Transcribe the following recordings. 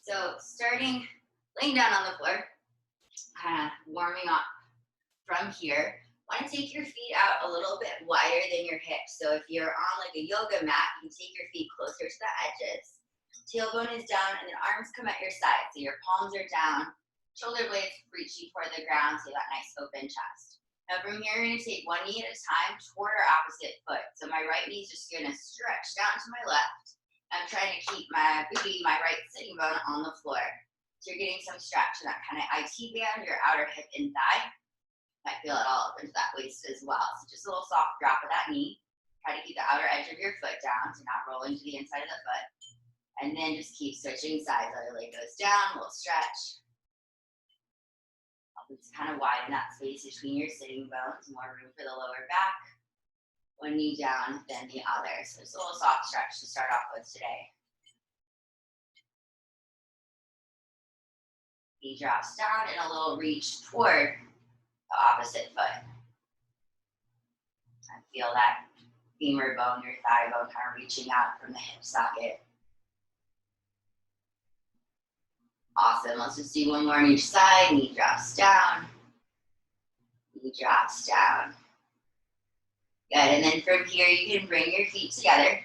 So starting, laying down on the floor, kind of warming up from here. Want to take your feet out a little bit wider than your hips. So if you're on like a yoga mat, you can take your feet closer to the edges. Tailbone is down and then arms come at your side. So your palms are down, shoulder blades reaching toward the ground, so you got nice open chest. Now from here, you're gonna take one knee at a time toward our opposite foot. So my right knee is just gonna stretch down to my left. I'm trying to keep my booty, my right sitting bone on the floor. So you're getting some stretch in that kind of IT band, your outer hip and thigh. Might feel it all up into that waist as well. So just a little soft drop of that knee. Try to keep the outer edge of your foot down, so not rolling to the inside of the foot. And then just keep switching sides. Other leg goes down, a little stretch. Help to kind of widen that space between your sitting bones, more room for the lower back. One knee down, then the other. So just a little soft stretch to start off with today. Knee drops down and a little reach toward the opposite foot. I feel that femur bone, your thigh bone kind of reaching out from the hip socket. Awesome, let's just do one more on each side. Knee drops down, knee drops down. Good, and then from here you can bring your feet together.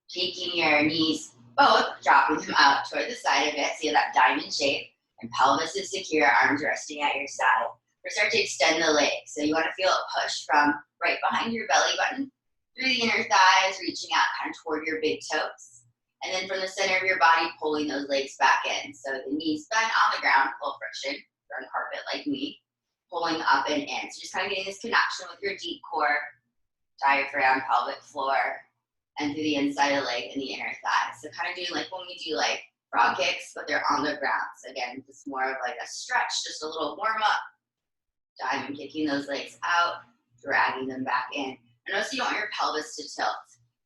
Taking your knees both, dropping them out toward the side of it, so you have that diamond shape. And pelvis is secure, arms resting at your side. We're starting to extend the legs. So you want to feel a push from right behind your belly button, through the inner thighs, reaching out kind of toward your big toes. And then from the center of your body, pulling those legs back in. So the knees bend on the ground, a little friction, you're on carpet like me, pulling up and in. So just kind of getting this connection with your deep core, diaphragm, pelvic floor, and through the inside of the leg and the inner thigh. So kind of doing like when we do like frog kicks, but they're on the ground. So again, just more of like a stretch, just a little warm up. Diamond kicking those legs out, dragging them back in. And notice you don't want your pelvis to tilt.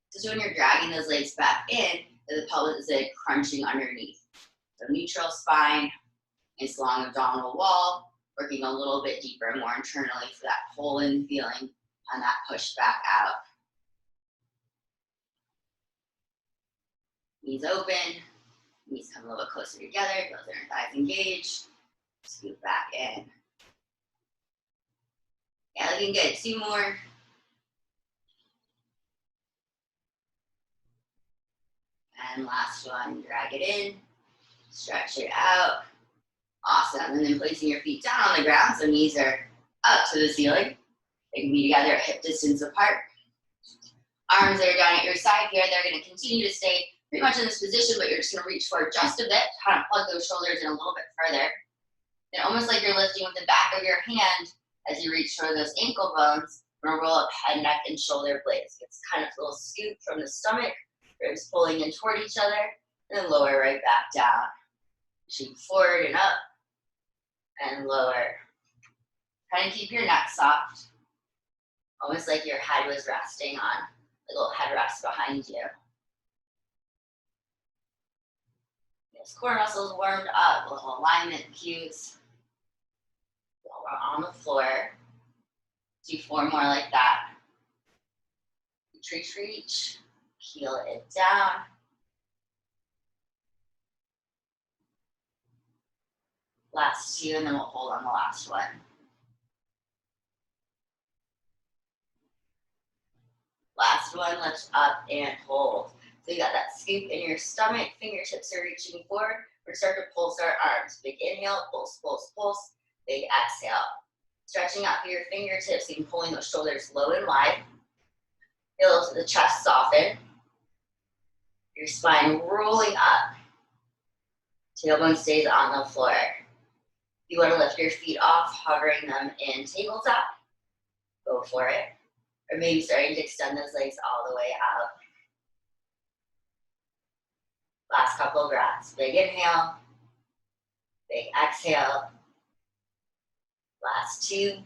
So when you're dragging those legs back in, the pelvis is like crunching underneath. So neutral spine, nice long abdominal wall, working a little bit deeper, more internally for that pull-in feeling and that push back out. Knees open, knees come a little bit closer together, those inner thighs engaged, scoot back in. Yeah, looking good. Two more. And last one, drag it in, stretch it out. Awesome. And then placing your feet down on the ground, so knees are up to the ceiling. They can be together at hip distance apart. Arms that are down at your side here, they're going to continue to stay pretty much in this position, but you're just going to reach forward just a bit, kind of plug those shoulders in a little bit further. Then almost like you're lifting with the back of your hand as you reach toward those ankle bones. We're going to roll up head, neck, and shoulder blades. It's kind of a little scoop from the stomach, ribs pulling in toward each other, and then lower right back down. Shoot forward and up, and lower. Kind of keep your neck soft, almost like your head was resting on a little headrest behind you. Those core muscles warmed up, little alignment cues. While we're on the floor, do 4 more like that. Reach, reach, peel it down. Last 2, and then we'll hold on the last one. Last one, lift up and hold. So you got that scoop in your stomach, fingertips are reaching forward. We're starting to pulse our arms. Big inhale, pulse, pulse, pulse. Big exhale. Stretching out through your fingertips and pulling those shoulders low and wide. Feel the chest soften. Your spine rolling up. Tailbone stays on the floor. You want to lift your feet off, hovering them in tabletop. Go for it. Or maybe starting to extend those legs all the way out. Last couple of breaths. Big inhale. Big exhale. Last 2.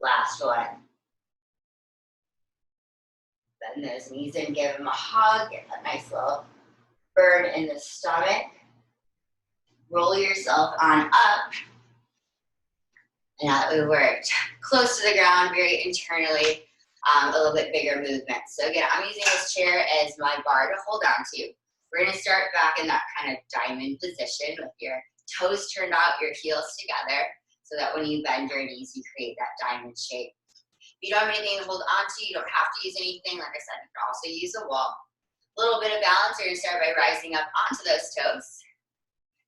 Last one. Bend those knees in, give them a hug. Get that nice little burn in the stomach. Roll yourself on up. And now that we worked close to the ground, very internally, a little bit bigger movement. So again, I'm using this chair as my bar to hold on to. We're gonna start back in that kind of diamond position with your toes turned out, your heels together, so that when you bend your knees, you create that diamond shape. If you don't have anything to hold on to, you don't have to use anything. Like I said, you can also use a wall. A little bit of balance, you're gonna start by rising up onto those toes.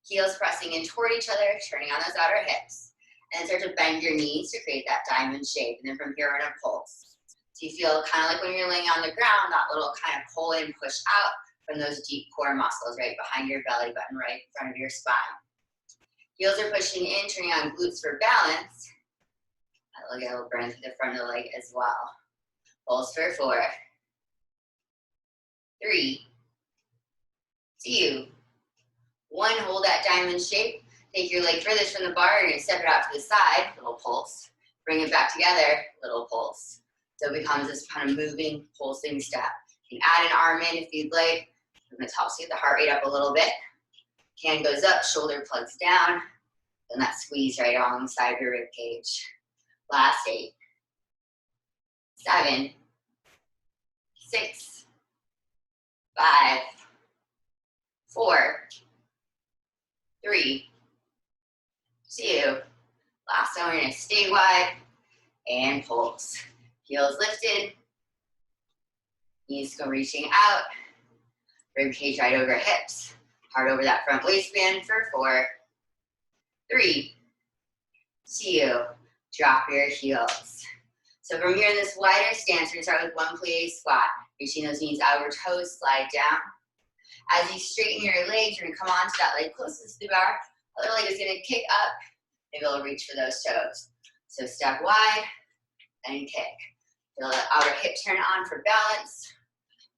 Heels pressing in toward each other, turning on those outer hips. And then start to bend your knees to create that diamond shape. And then from here, we're gonna pulse. So you feel kind of like when you're laying on the ground, that little kind of pull in, push out from those deep core muscles right behind your belly button, right in front of your spine. Heels are pushing in, turning on glutes for balance. I'll get a little burn through the front of the leg as well. Pulse for 4, 3, 2, 1. Hold that diamond shape. Take your leg furthest from the bar. You're gonna step it out to the side, little pulse. Bring it back together, little pulse. So it becomes this kind of moving, pulsing step. You can add an arm in if you'd like. This helps get the heart rate up a little bit. Hand goes up, shoulder plugs down. And that squeeze right alongside your rib cage. Last 8, 7, 6, 5, 4, 3, 2. Last one, we're gonna stay wide and pulse. Heels lifted, knees go reaching out, rib cage right over hips, heart over that front waistband for 4, 3, 2, drop your heels. So from here in this wider stance, we're gonna start with 1 plie squat. Reaching those knees out over toes, slide down. As you straighten your legs, you're gonna come onto that leg closest to the bar. Other leg is gonna kick up, maybe it'll reach for those toes. So step wide, and kick. Feel that outer hip turn on for balance.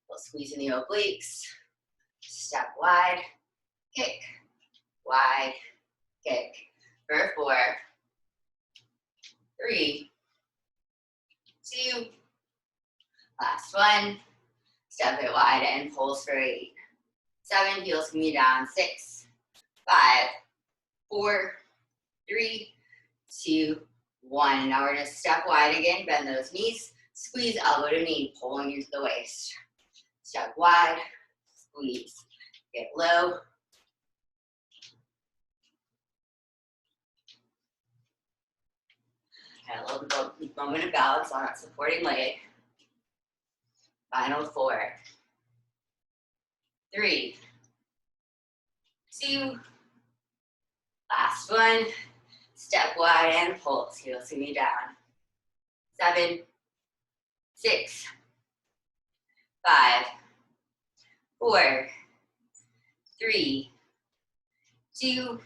We'll squeeze in the obliques. Step wide, kick, wide, kick. For 4, 3, 2. Last one. Step it wide and pulse for 8. 7, heels can be down. 6, 5, 4, 3, 2, 1. Now we're gonna step wide again, bend those knees, squeeze elbow to knee, pulling into the waist. Step wide, squeeze, get low. And a little moment of balance on that supporting leg. Final 4, 3, 2. Last one. Step wide and pulse. Heels can be down. 7, 6, 5, 4, 3, 2,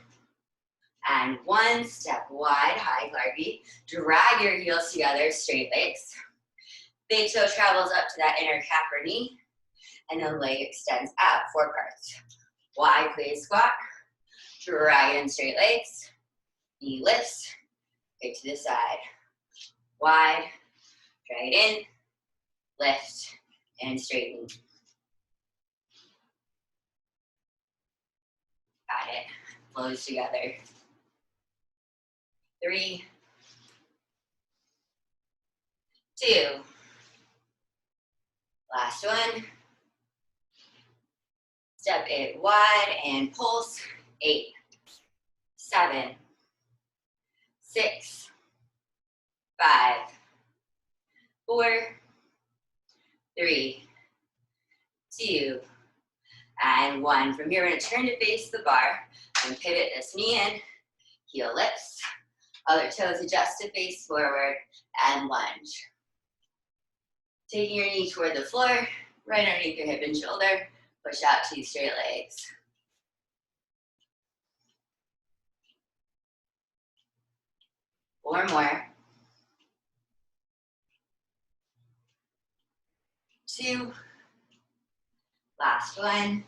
and 1. Step wide, high barbie. Drag your heels together, straight legs. Big toe travels up to that inner calf or knee, and the leg extends out, 4 parts. Wide plie squat, drag in straight legs, knee lifts, kick to the side. Wide, drag it in, lift, and straighten. Got it. Flows together. 3, 2. Last one. Step it wide and pulse. 8, 7, 6, 5, 4, 3, 2, and 1. From here, we're going to turn to face the bar and pivot this knee in, heel lifts, other toes adjust to face forward, and lunge. Taking your knee toward the floor, right underneath your hip and shoulder, push out 2 straight legs. Four more. 2. Last one.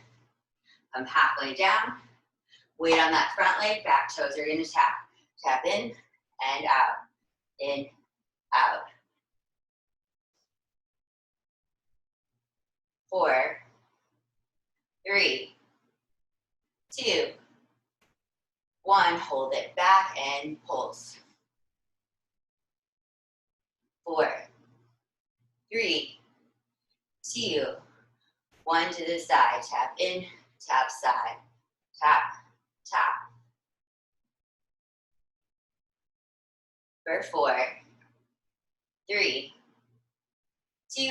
Come halfway down. Weight on that front leg, back toes are gonna tap. Tap in and out. In, out. 4, 3, 2, 1. Hold it back and pulse. 4, 3, 2, 1 to the side. Tap in, tap side. Tap, tap. For 4, 3, 2.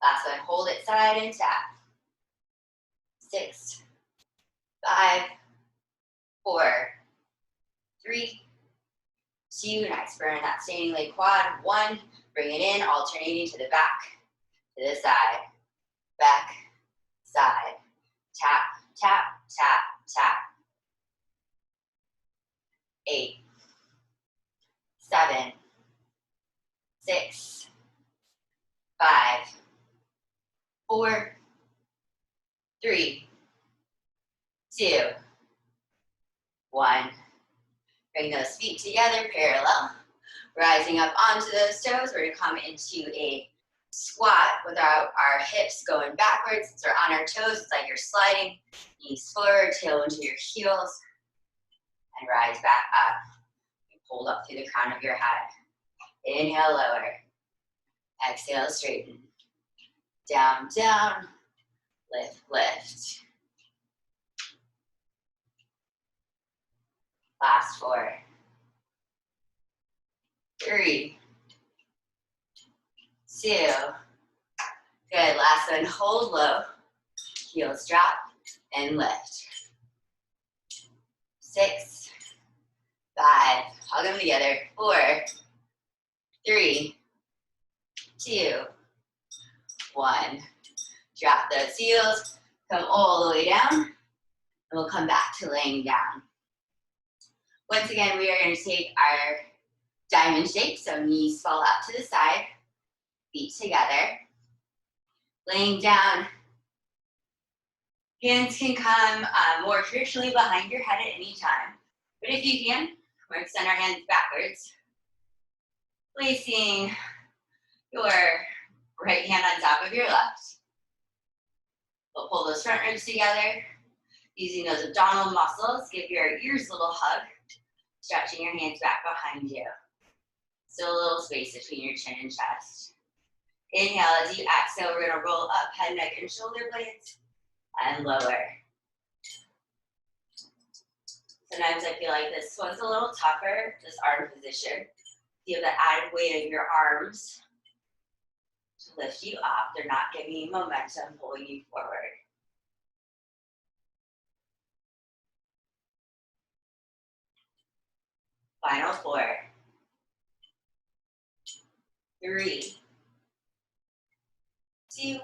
Last one, hold it side and tap. 6, 5, 4, 3, 2. Nice, burn that standing leg quad. 1, bring it in, alternating to the back, to the side, back, side. Tap, tap, tap, tap. 8, 7, 6, 5, 4, 3, 2, 1. Bring those feet together, parallel. Rising up onto those toes, we're gonna come into a squat with our hips going backwards. Since we're on our toes, it's like you're sliding. Knees forward, tail into your heels, and rise back up. Hold up through the crown of your head. Inhale, lower. Exhale, straighten. Down, down. Lift, lift. Last 4, 3, 2. Good. Last one. Hold low. Heels drop and lift. 6, 5. Hug them together. 4, 3, 2, 1. Drop those heels. Come all the way down. And we'll come back to laying down. Once again, we are going to take our diamond shape. So knees fall out to the side. Feet together. Laying down. Hands can come more traditionally behind your head at any time. But if you can, we're going to extend our hands backwards. Placing your right hand on top of your left. We'll pull those front ribs together. Using those abdominal muscles, give your ears a little hug. Stretching your hands back behind you. Still a little space between your chin and chest. Inhale, as you exhale, we're gonna roll up head, neck, and shoulder blades, and lower. Sometimes I feel like this one's a little tougher, this arm position. Feel the added weight of your arms to lift you up. They're not giving you momentum, pulling you forward. Final 4, 3, 2.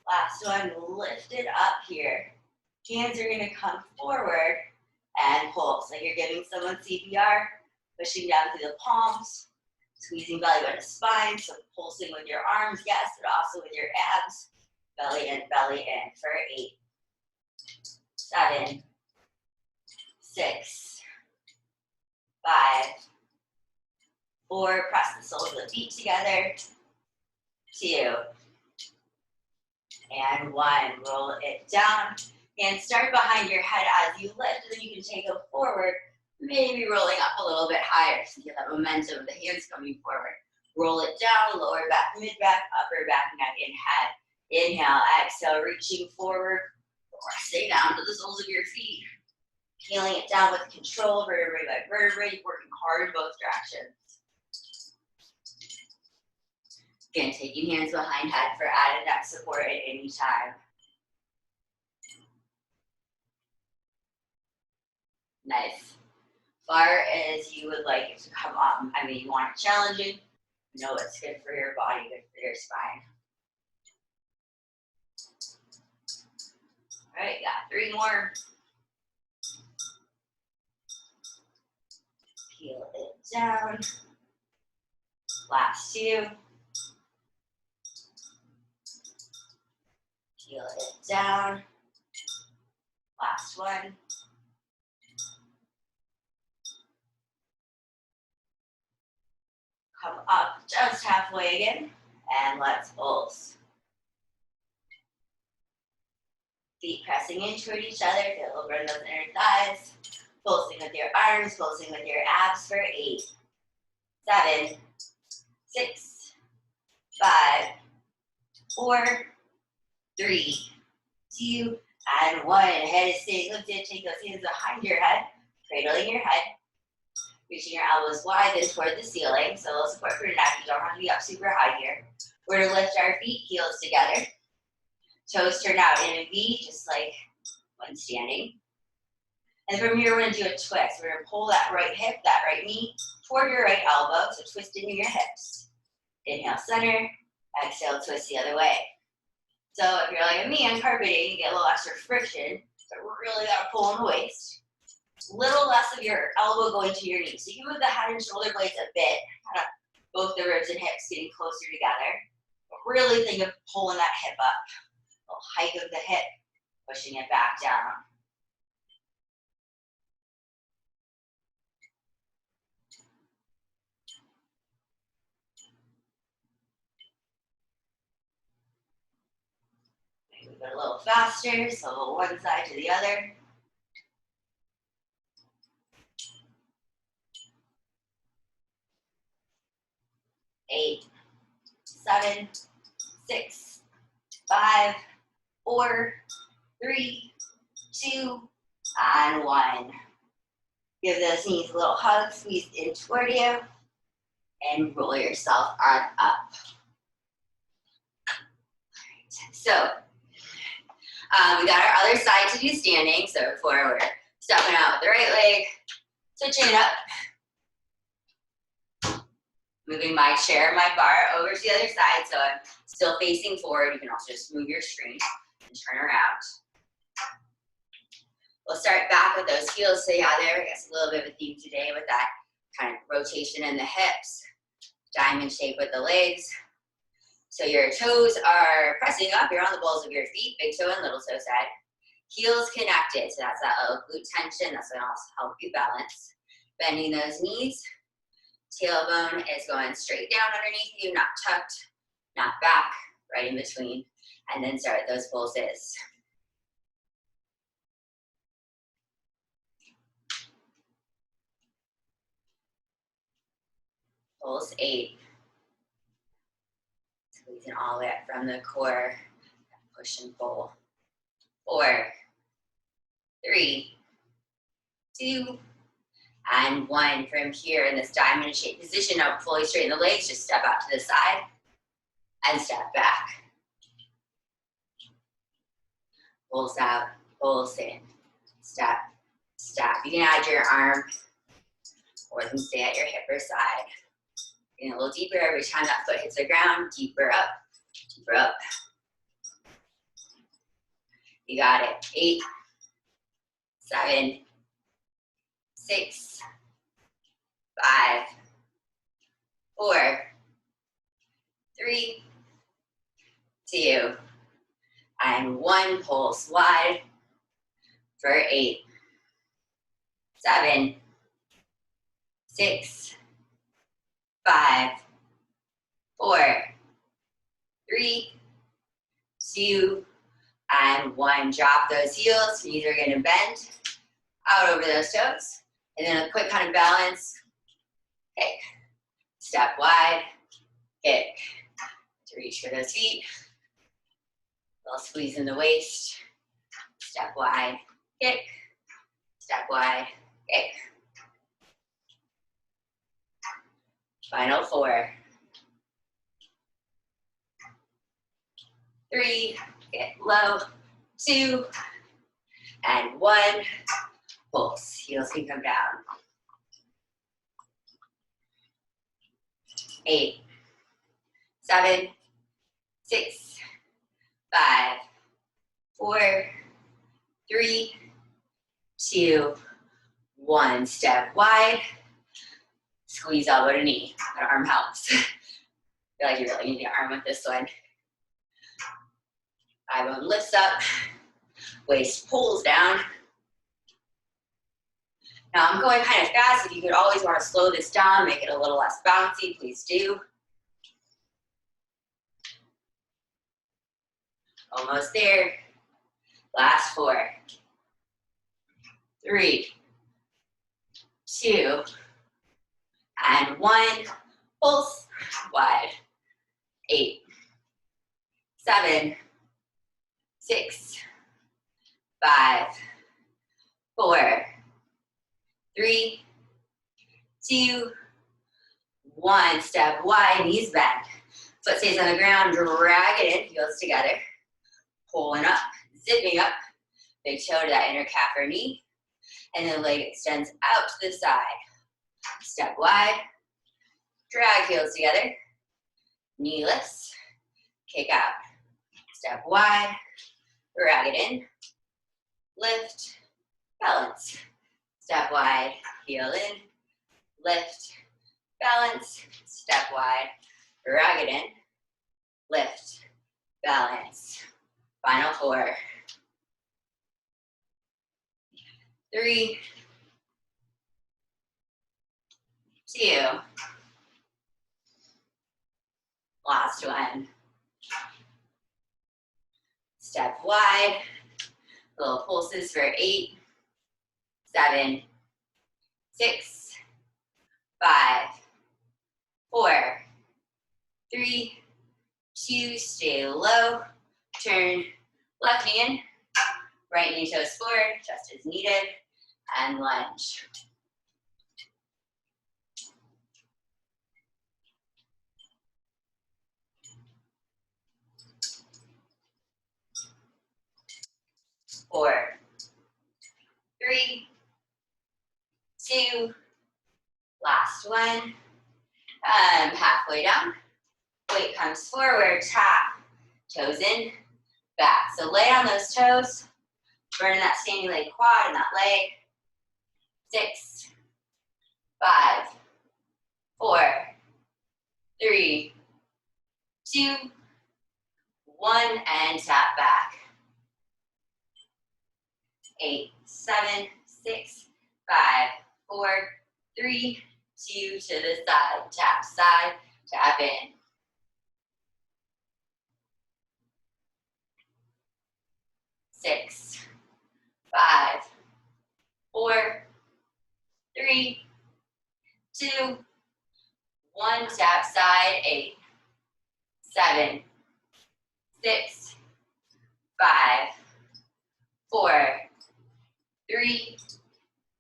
Last one, lift it up here. Hands are gonna come forward and pulse, like you're giving someone CPR, pushing down through the palms, squeezing belly button to spine, so pulsing with your arms, yes, but also with your abs. Belly in for 8, 7, 6, 5, 4, press the soles of the feet together, 2, and 1. Roll it down. And start behind your head as you lift, and then you can take it forward, maybe rolling up a little bit higher so you get that momentum of the hands coming forward. Roll it down, lower back, mid back, upper back, neck, and head. Inhale, exhale, reaching forward, stay down to the soles of your feet. Peeling it down with control, vertebrae by vertebrae, working hard in both directions. Again, taking hands behind head for added neck support at any time. Nice. Far as you would like it to come up. I mean, you want it challenging. You know it's good for your body, good for your spine. All right, got 3 more. Peel it down. Last 2. Peel it down. Last 1. Come up just halfway again, and let's pulse. Feet pressing in toward each other, feel over those inner thighs. Pulsing with your arms, pulsing with your abs for 8, 7, 6, 5, 4, 3, 2, and 1. Head is staying lifted. Take those hands behind your head, cradling your head. Reaching your elbows wide and toward the ceiling. So a little support for your neck. You don't have to be up super high here. We're going to lift our feet, heels together. Toes turn out in a V, just like when standing. And from here, we're going to do a twist. We're going to pull that right hip, that right knee toward your right elbow. So twisting your hips. Inhale, center. Exhale, twist the other way. So if you're like me on carpeting, you get a little extra friction. So really got to pull in the waist. Little less of your elbow going to your knee. So you can move the head and shoulder blades a bit, kind of both the ribs and hips getting closer together. But really think of pulling that hip up. A little hike of the hip, pushing it back down. Maybe go a little faster, so one side to the other. 8, 7, 6, 5, 4, 3, 2, and 1. Give those knees a little hug, squeeze in toward you, and roll yourself on up. So, we got our other side to do standing. So before we're stepping out with the right leg, switching it up. Moving my chair, my bar over to the other side, so I'm still facing forward. You can also just move your screen and turn around. We'll start back with those heels together. I guess a little bit of a theme today with that kind of rotation in the hips. Diamond shape with the legs. So your toes are pressing up. You're on the balls of your feet, big toe and little toe side. Heels connected, so that's that little glute tension. That's going to also help you balance. Bending those knees. Tailbone is going straight down underneath you, not tucked, not back, right in between. And then start those pulses. Pulse 8. Squeezing all the way up from the core. Push and pull. 4, 3, 2, and 1. From here in this diamond shaped position, now fully straighten the legs, just step out to the side and step back. Pulse out, pulse in, step, step. You can add your arm or you can stay at your hip or side. Getting a little deeper every time that foot hits the ground, deeper up, deeper up. You got it. 8, 7, 6, 5, 4, 3, 2, and 1. Pulse wide for 8, 7, 6, 5, 4, 3, 2, and 1. Drop those heels. Knees are going to bend out over those toes. And then a quick kind of balance. Kick. Step wide. Kick. To reach for those feet. A little squeeze in the waist. Step wide. Kick. Step wide. Kick. Final 4. 3. Get low. 2. And 1. Pulse. Heels can come down. 8, 7, 6, 5, 4, 3, 2, 1. Step wide. Squeeze elbow to knee. That arm helps. I feel like you really need the arm with this one. Thigh bone lifts up. Waist pulls down. Now I'm going kind of fast. If you could always want to slow this down, make it a little less bouncy, please do. Almost there. Last 4, 3, 2, and 1. Pulse wide. 8, 7, 6, 5, 4, 3, 2, 1. Step wide, knees bend. Foot stays on the ground, drag it in, heels together. Pulling up, zipping up. Big toe to that inner calf or knee. And then leg extends out to the side. Step wide, drag heels together. Knee lifts, kick out. Step wide, drag it in. Lift, balance. Step wide, heel in. Lift, balance. Step wide, drag it in. Lift, balance. Final 4, 3, 2. Last one. Step wide. Little pulses for 8, 7, 6, 5, 4, 3, 2. Stay low. Turn left knee in. Right knee toes forward, just as needed. And lunge. Four, 3, 2. Last one. Halfway down. Weight comes forward, tap. Toes in, back. So lay on those toes. Burn that standing leg quad and that leg. 6, 5, 4, 3, 2, 1, and tap back. 8, 7, 6, 5, 4, 3, 2 to the side, tap in. 6, 5, 4, 3, 2, 1, tap side. 8, 7, 6, 5, 4, 3,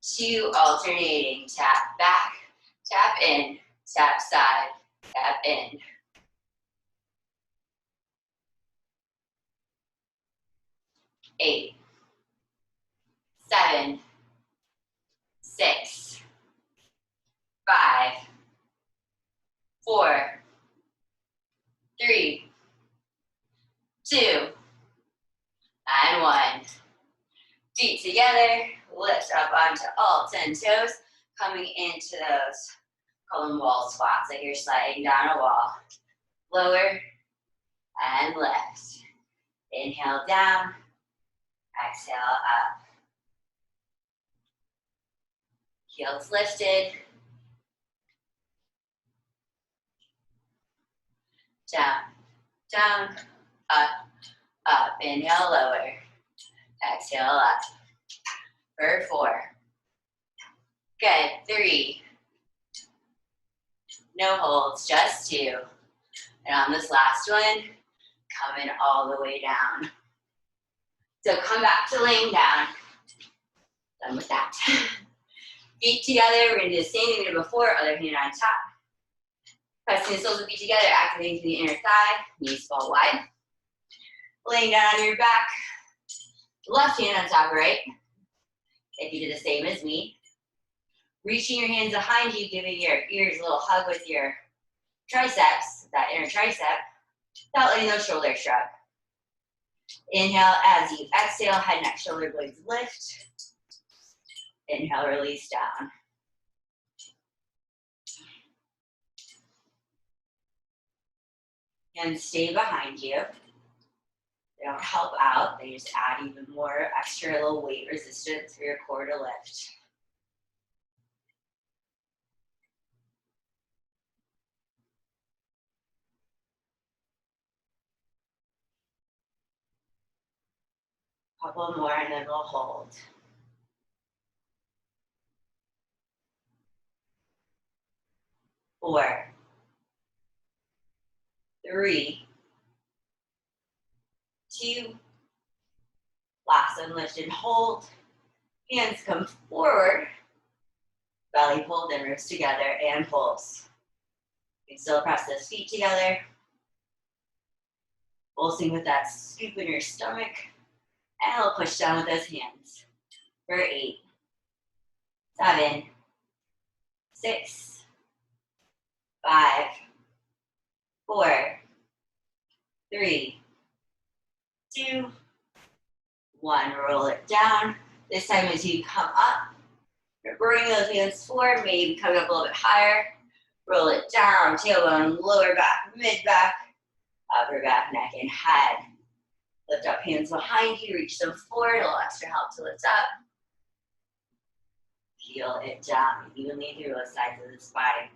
2, alternating. Tap back, tap in, tap side, tap in. 8, 7, 6, 5, 4, 3, 2, and 1. Feet together, lift up onto all 10 toes, coming into those, call them wall squats, like you're sliding down a wall. Lower and lift. Inhale down, exhale up. Heels lifted. Down, down, up, up. Inhale, lower. Exhale, up. For 4. Good. 3. No holds, just 2. And on this last one, coming all the way down. So come back to laying down. Done with that. Feet together. We're going to do the same thing we did before. Other hand on top. Pressing the soles of feet together, activating through the inner thigh. Knees fall wide. Laying down on your back. Left hand on top, right? If you do the same as me. Reaching your hands behind you, giving your ears a little hug with your triceps, that inner tricep, without letting those shoulders shrug. Inhale as you exhale, head, neck, shoulder blades lift. Inhale, release down. Hands stay behind you. They don't help out, they just add even more extra little weight resistance for your core to lift. Couple more and then we'll hold. 4, 3, 2, last one, lift and hold. Hands come forward, belly pull, then ribs together, and pulse. You can still press those feet together. Pulsing with that scoop in your stomach, and I'll push down with those hands. For 8, 7, 6, 5, 4, 3, 2, 1. Roll it down. This time as you come up, bring those hands forward, maybe come up a little bit higher. Roll it down, tailbone, lower back, mid back, upper back, neck, and head. Lift up hands behind you, reach them forward, a little extra help to lift up. Peel it down evenly through both sides of the spine.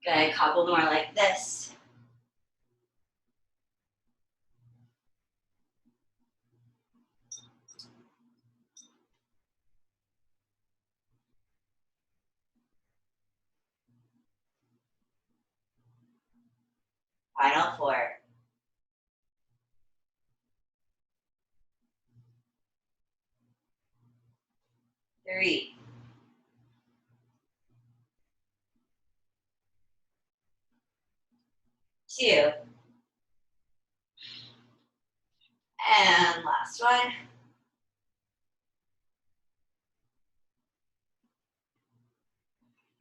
Good, a couple more like this. Final 4. 3, 2, and last one.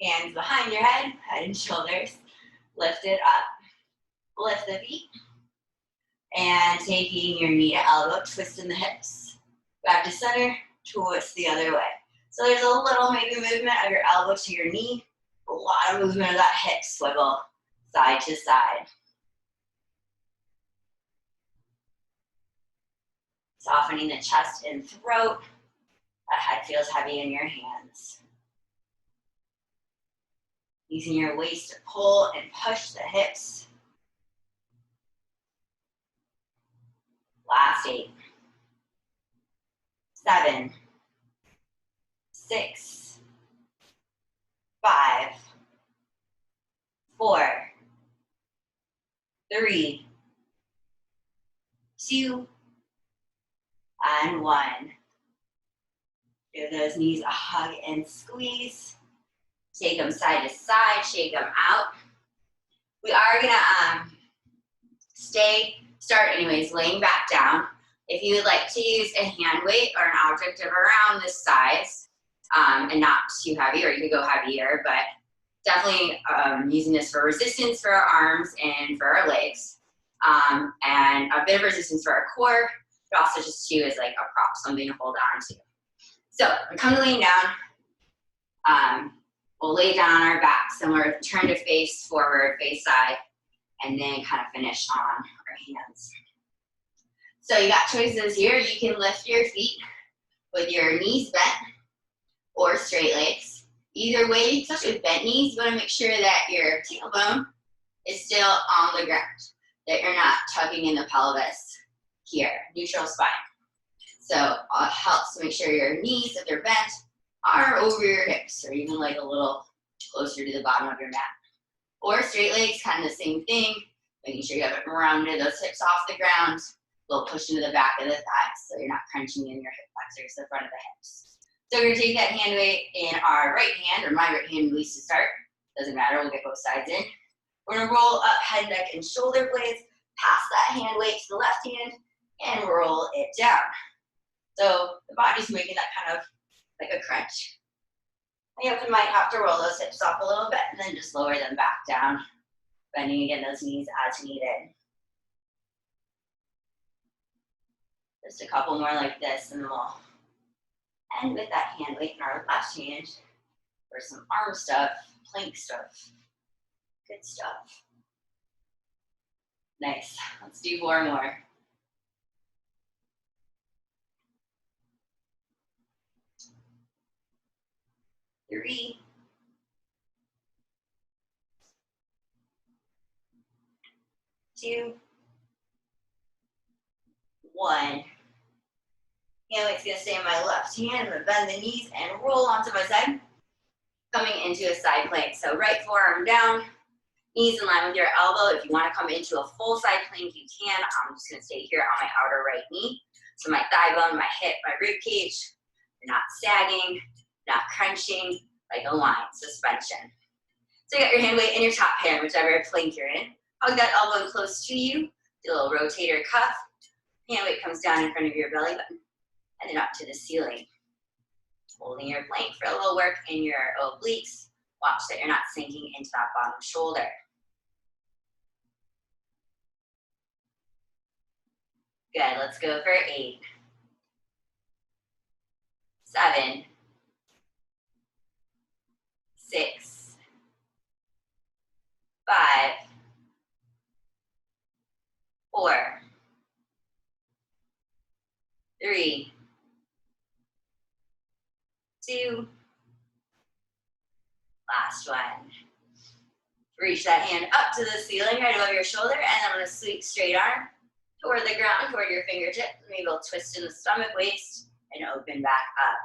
Hands behind your head, head and shoulders. Lift it up. Lift the feet. And taking your knee to elbow, twisting the hips. Back to center, twist the other way. So there's a little maybe movement of your elbow to your knee. A lot of movement of that hip swivel side to side. Softening the chest and throat. That head feels heavy in your hands. Using your waist to pull and push the hips. Last 8, 7, 6, 5, 4, 3, 2, and 1. Give those knees a hug and squeeze. Take them side to side, shake them out. We are gonna start anyways, laying back down. If you would like to use a hand weight or an object of around this size, and not too heavy, or you could go heavier, but definitely using this for resistance for our arms and for our legs, and a bit of resistance for our core, but also just too is like a prop, something to hold on to. So we come to laying down. We'll lay down on our backs and we're turned to face forward, face side, and then kind of finish on our hands. So you got choices here. You can lift your feet with your knees bent or straight legs. Either way, especially with bent knees, you want to make sure that your tailbone is still on the ground, that you're not tugging in the pelvis here, neutral spine. So it helps to make sure your knees, if they're bent, are over your hips, or even like a little closer to the bottom of your mat. Or straight legs, kind of the same thing, making sure you have it rounded, those hips off the ground, a little push into the back of the thighs, so you're not crunching in your hip flexors, the front of the hips. So we're gonna take that hand weight in our right hand, or my right hand at least to start, doesn't matter, we'll get both sides in. We're gonna roll up head, neck, and shoulder blades, pass that hand weight to the left hand, and roll it down. So the body's making that kind of like a crunch. You might have to roll those hips off a little bit and then just lower them back down, bending again those knees as needed. Just a couple more like this, and then we'll end with that hand weight in our left hand for some arm stuff, plank stuff. Good stuff. Nice. Let's do 4 more. Three, 2, 1. Hand weight's gonna stay in my left hand. I'm gonna bend the knees and roll onto my side. Coming into a side plank. So right forearm down, knees in line with your elbow. If you wanna come into a full side plank, you can. I'm just gonna stay here on my outer right knee. So my thigh bone, my hip, my rib cage, they're not sagging, not crunching, like a line, suspension. So you got your hand weight in your top hand, whichever plank you're in. Hug that elbow close to you. Do a little rotator cuff. Hand weight comes down in front of your belly button and then up to the ceiling. Holding your plank for a little work in your obliques. Watch that you're not sinking into that bottom shoulder. Good, let's go for 8, 7, 6, 5, 4, 3, 2, last one. Reach that hand up to the ceiling right above your shoulder, and I'm gonna sweep straight arm toward the ground, toward your fingertips. Maybe we'll twist in the stomach waist and open back up.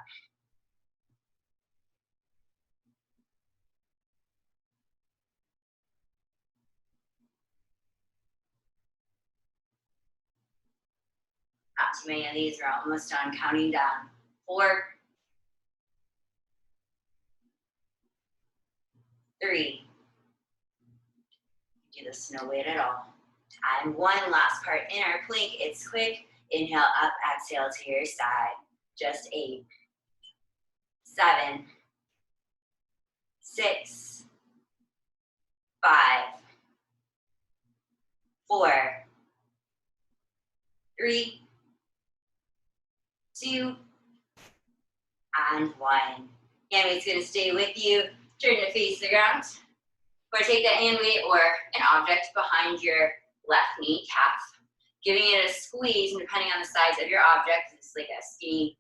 Not too many of these, we're almost done. Counting down. 4, 3, do this no weight at all. And 1, last part in our plank, it's quick. Inhale up, exhale to your side. Just 8, 7, 6, 5, 4, 3, 2, and 1. Hand weight's gonna stay with you. Turn to face the ground. Or take that hand weight or an object behind your left knee calf, giving it a squeeze, and depending on the size of your object, it's like a skinny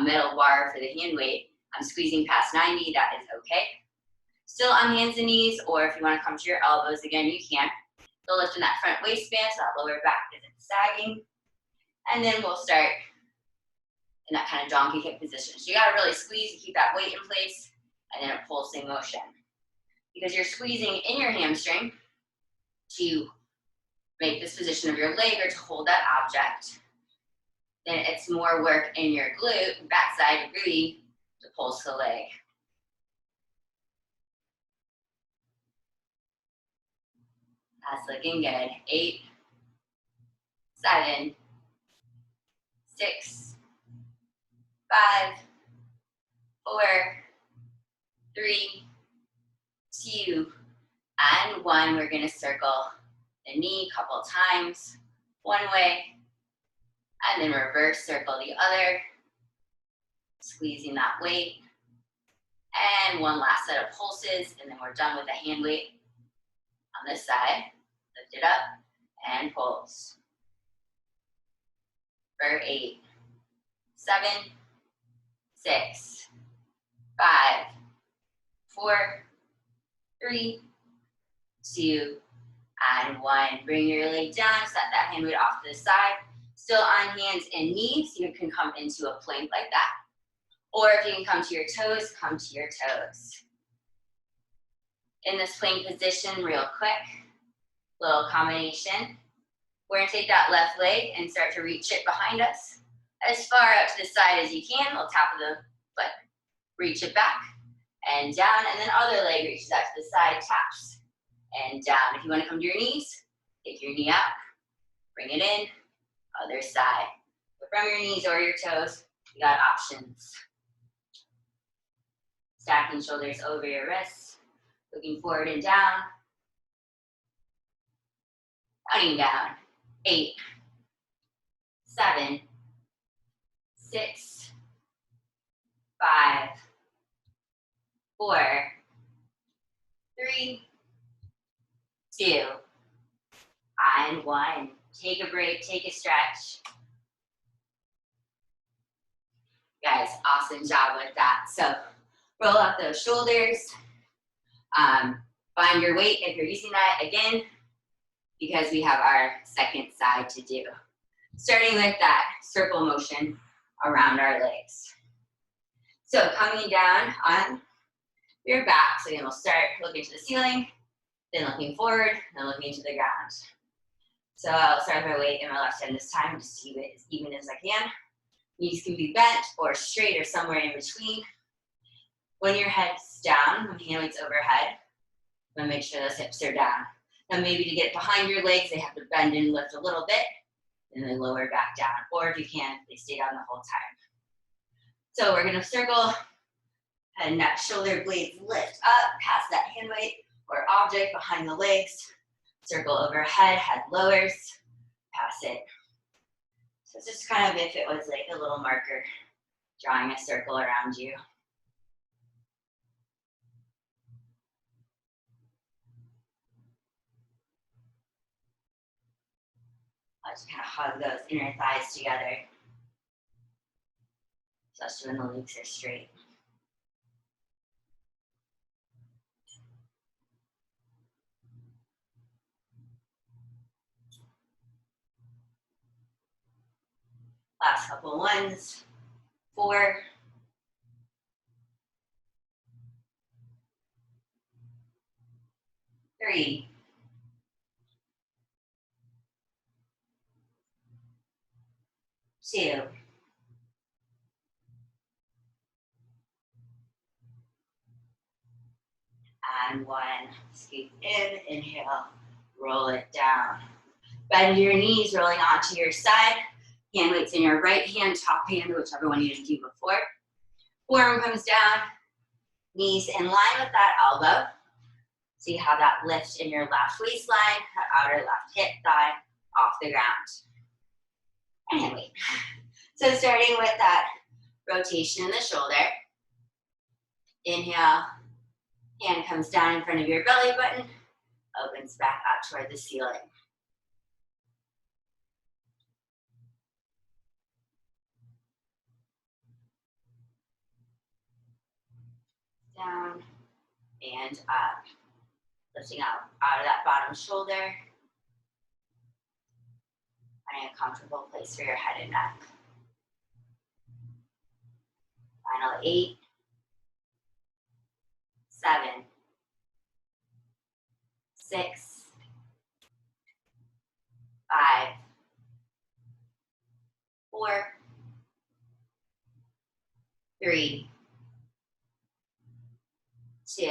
metal bar for the hand weight. I'm squeezing past 90, that is okay. Still on hands and knees, or if you wanna come to your elbows, again, you can. Still lifting that front waistband so that lower back isn't sagging. And then we'll start in that kind of donkey kick position. So you gotta really squeeze to keep that weight in place, and then a pulsing motion. Because you're squeezing in your hamstring to make this position of your leg or to hold that object. Then it's more work in your glute, backside, really, to pulse the leg. That's looking good. 8, 7, 6, 5, 4, 3, 2, and 1. We're gonna circle the knee a couple times, one way, and then reverse circle the other, squeezing that weight. And one last set of pulses, and then we're done with the hand weight on this side. Lift it up and pulse. For 8, 7, 6, 5, 4, 3, 2, and 1. Bring your leg down, set that hand weight off to the side. Still on hands and knees, you can come into a plank like that. Or if you can come to your toes, come to your toes. In this plank position, real quick, little combination. We're gonna take that left leg and start to reach it behind us. As far out to the side as you can, we'll tap of the foot. Reach it back and down, and then other leg reaches out to the side, taps, and down. If you wanna come to your knees, take your knee out, bring it in, other side. But from your knees or your toes, you got options. Stacking shoulders over your wrists, looking forward and down. Counting down. 8, 7, 6, 5, 4, 3, 2, and 1. Take a break, take a stretch. Guys, awesome job with that. So roll up those shoulders. Find your weight if you're using that again, because we have our second side to do. Starting with that circle motion. around our legs. So coming down on your back. So again, we'll start looking to the ceiling, then looking forward, then looking to the ground. So I'll start with my weight in my left hand this time, just to keep it as even as I can. Knees can be bent or straight or somewhere in between. When your head's down, when hand weight's overhead, then make sure those hips are down. Now maybe to get behind your legs, they have to bend and lift a little bit, and then lower back down. Or if you can, they stay down the whole time. So we're gonna circle, head and neck, shoulder blades lift up, past that hand weight or object behind the legs. Circle overhead, head lowers, pass it. So it's just kind of if it was like a little marker, drawing a circle around you. I'll just kind of hug those inner thighs together, especially when the legs are straight. Last couple ones. 4, 3, 2, and 1. Scoop in, inhale, roll it down. Bend your knees, rolling onto your side. Hand weights in your right hand, top hand, whichever one you didn't do before. Forearm comes down, knees in line with that elbow. See how that lifts in your left waistline, that outer left hip, thigh, off the ground. And hand weight. So starting with that rotation in the shoulder. Inhale, hand comes down in front of your belly button, opens back out toward the ceiling. Down and up. Lifting out of that bottom shoulder. Finding a comfortable place for your head and neck. Final 8, 7, 6, 5, 4, 3, 2,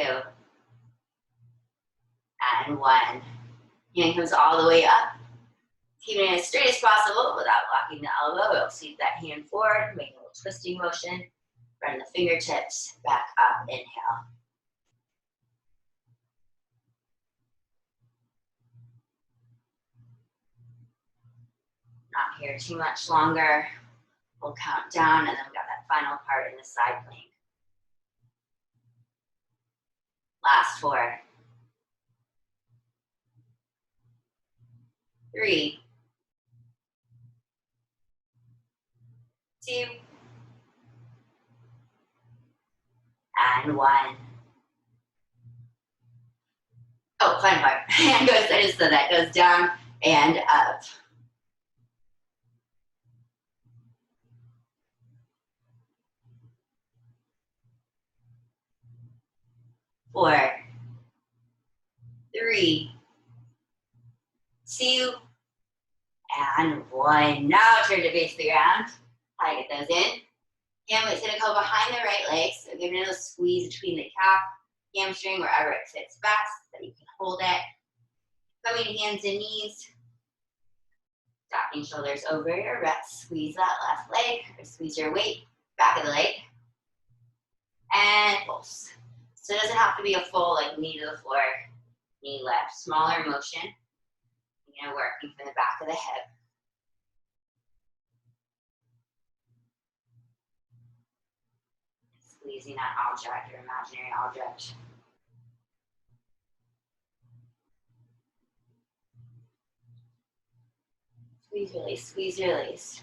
and 1. Hand comes all the way up. Keeping it as straight as possible without locking the elbow. We'll sweep that hand forward, make a little twisting motion. Bring the fingertips back up, inhale. Not here too much longer. We'll count down and then we've got that final part in the side plank. Last 4, 3, 2, and 1. Oh, final part. Hand goes, I just said that, goes down and up. 4, 3, 2, and 1. Now turn to face the ground. How to get those in. Hand weight's gonna go behind the right leg, so giving it a squeeze between the calf, hamstring, wherever it fits best, so you can hold it. Coming hands and knees. Stacking shoulders over your rest. Squeeze that left leg, or squeeze your weight, back of the leg. And pulse. So it doesn't have to be a full like knee to the floor, knee lift. Smaller motion. You're gonna work from the back of the hip. Squeezing that object or imaginary object. Squeeze, release, squeeze, release.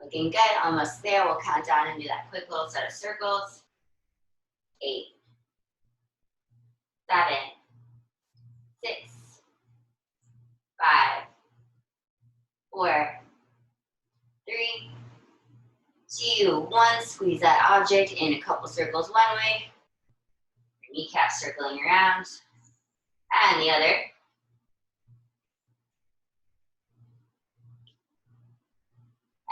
Looking good, almost there. We'll count down and do that quick little set of circles. 8, 7, 6, 5, 4, 3, 2, 1. Squeeze that object in a couple circles one way. Kneecap circling around. And the other.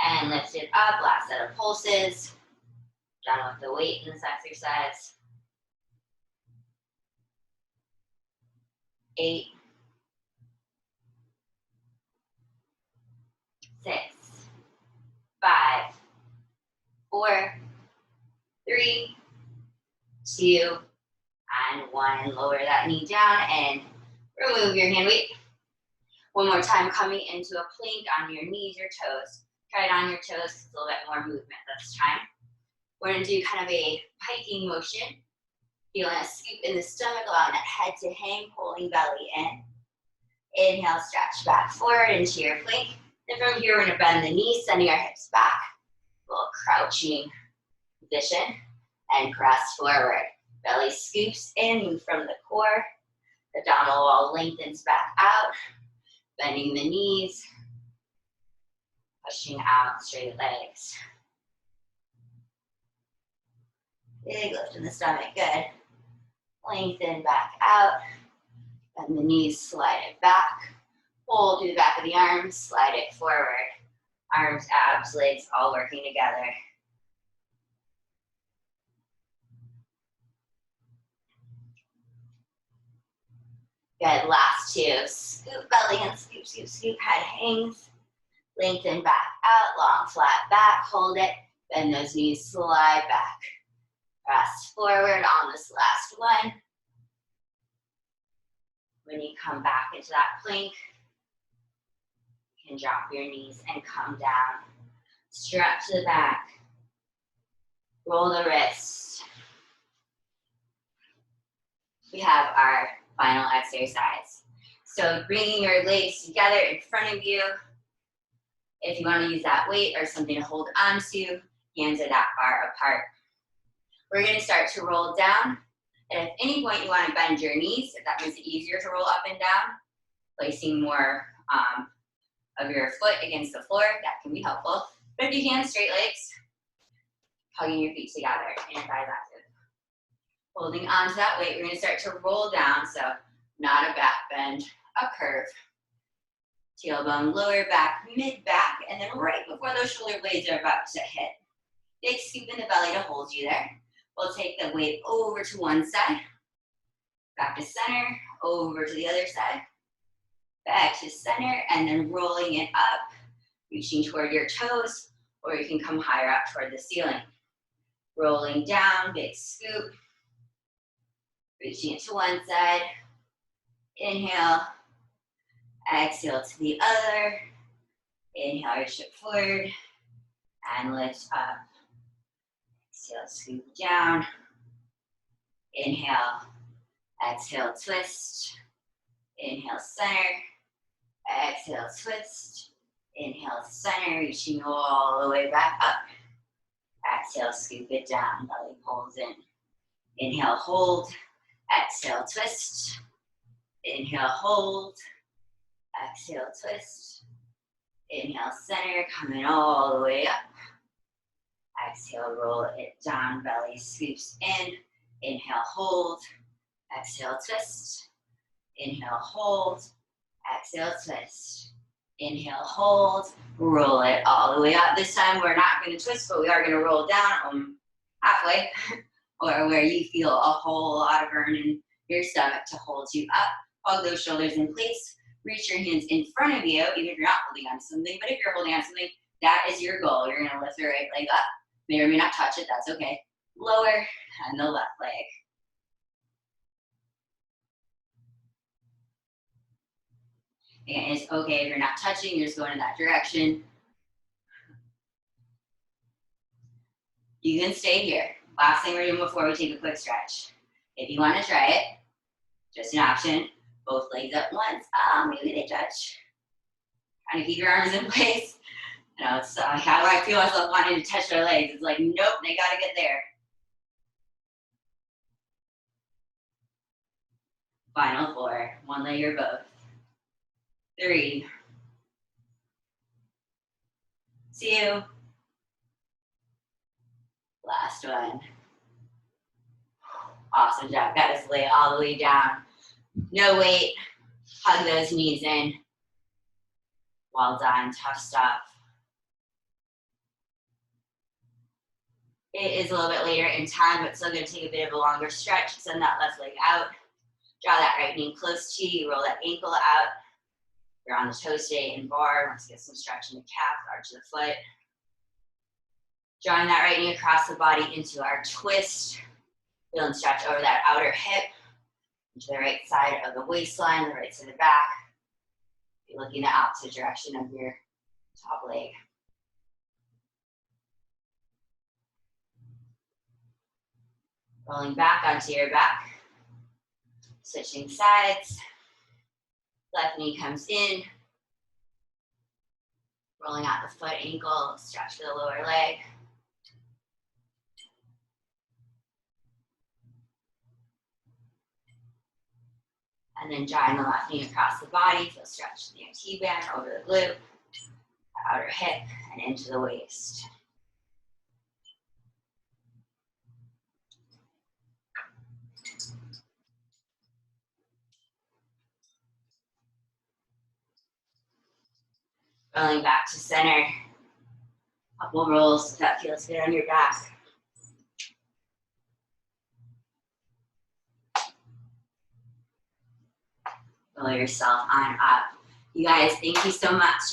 And lift it up. Last set of pulses. Done with the weight in this exercise. 8, 6, 5, 4, 3, 2, and 1. Lower that knee down and remove your hand weight. One more time, coming into a plank on your knees or toes. Try it on your toes, it's a little bit more movement this time. We're gonna do kind of a hiking motion. Feeling a scoop in the stomach, allowing that head to hang, pulling belly in. Inhale, stretch back forward into your plank. And from here, we're gonna bend the knees, sending our hips back. A little crouching position, and press forward. Belly scoops in, move from the core. Abdominal wall lengthens back out. Bending the knees, pushing out straight legs. Big lift in the stomach, good. Lengthen back out. Bend the knees, slide it back. Hold through the back of the arms, slide it forward. Arms, abs, legs all working together. Good, last 2. Scoop belly and scoop, scoop, scoop. Head hangs. Lengthen back out, long flat back. Hold it. Bend those knees, slide back. Press forward on this last one. When you come back into that plank, you can drop your knees and come down. Stretch the back. Roll the wrists. We have our final exercise. So bringing your legs together in front of you. If you want to use that weight or something to hold onto, hands are that far apart. We're going to start to roll down. And at any point you want to bend your knees, if that makes it easier to roll up and down, placing more of your foot against the floor, that can be helpful. But if you can, straight legs, hugging your feet together, and thighs active. Holding on to that weight, we're going to start to roll down, so not a back bend, a curve. Tailbone, lower back, mid back, and then right before those shoulder blades are about to hit. Big scoop in the belly to hold you there. We'll take the weight over to one side, back to center, over to the other side, back to center, and then rolling it up, reaching toward your toes, or you can come higher up toward the ceiling. Rolling down, big scoop, reaching it to one side, inhale, exhale to the other, inhale, reach it forward, and lift up. Exhale, scoop down. Inhale, exhale, twist. Inhale, center. Exhale, twist. Inhale, center, reaching all the way back up. Exhale, scoop it down, belly pulls in. Inhale, hold. Exhale, twist. Inhale, hold. Exhale, twist. Inhale, center, coming all the way up. Exhale, roll it down, belly scoops in. Inhale, hold. Exhale, twist. Inhale, hold. Exhale, twist. Inhale, hold. Roll it all the way up. This time we're not going to twist, but we are going to roll down halfway, or where you feel a whole lot of burn in your stomach to hold you up. Hug those shoulders in place. Reach your hands in front of you, even if you're not holding on to something. But if you're holding on to something, that is your goal. You're going to lift the right leg up. May or may not touch it, that's okay. Lower, and the left leg. And it's okay if you're not touching, you're just going in that direction. You can stay here. Last thing we're doing before we take a quick stretch. If you want to try it, just an option. Both legs at once. Maybe they touch. Trying to keep your arms in place. You know, it's how do I feel myself wanting to touch their legs? It's like, nope, they gotta get there. Final 4, one leg or both. 3, 2. Last one. Awesome job. Got us lay all the way down. No weight. Hug those knees in. Well done. Tough stuff. It is a little bit later in time, but still going to take a bit of a longer stretch. Send that left leg out. Draw that right knee close to you. Roll that ankle out. You're on the toes today in bar. Let's get some stretch in the calf, arch of the foot. Drawing that right knee across the body into our twist. Feel and stretch over that outer hip, into the right side of the waistline, the right side of the back. You're looking the opposite direction of your top leg. Rolling back onto your back. Switching sides. Left knee comes in. Rolling out the foot, ankle, stretch for the lower leg. And then drawing the left knee across the body. Feel stretch the MT band over the glute, the outer hip, and into the waist. Rolling back to center. Couple rolls if that feels good on your back. Roll yourself on up. You guys, thank you so much.